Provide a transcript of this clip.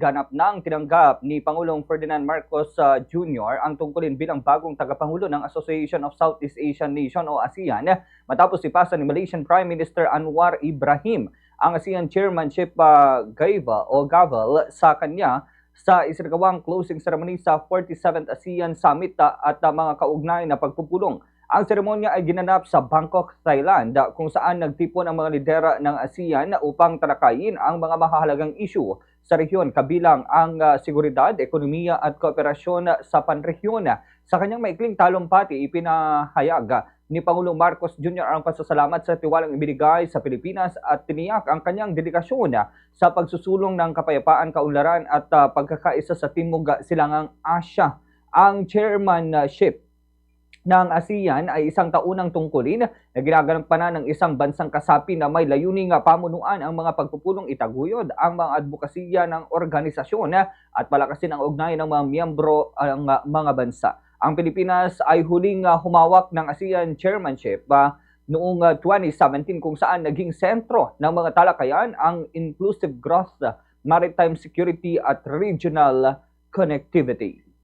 ganap nang tinanggap ni Pangulong Ferdinand Marcos Jr. ang tungkulin bilang bagong tagapangulo ng Association of Southeast Asian Nation o ASEAN matapos ipasa ni Malaysian Prime Minister Anwar Ibrahim ang ASEAN Chairmanship gavel sa kanya sa isinagawang closing ceremony sa 47th ASEAN Summit at mga kaugnay na pagpupulong. Ang seremonya ay ginanap sa Bangkok, Thailand, kung saan nagtipon ang mga lidera ng ASEAN upang talakayin ang mga mahalagang isyu sa rehiyon kabilang ang seguridad, ekonomiya at kooperasyon sa panrehiyon. Sa kanyang maikling talumpati, ipinahayag ni Pangulong Marcos Jr. ang pasasalamat sa tiwalang ibinigay sa Pilipinas at tiniyak ang kanyang dedikasyon sa pagsusulong ng kapayapaan, kaunlaran at pagkakaisa sa Timog Silangang Asya. Ang chairmanship ng ASEAN ay isang taunang tungkulin na ginagampanan ng isang bansang kasapi na may layuning pamunuan ang mga pagpupulong, itaguyod ang mga advokasya ng organisasyon at palakasin ang ugnayan ng mga miyembro ng mga bansa. Ang Pilipinas ay huling humawak ng ASEAN Chairmanship noong 2017 kung saan naging sentro ng mga talakayan ang inclusive growth, maritime security at regional connectivity.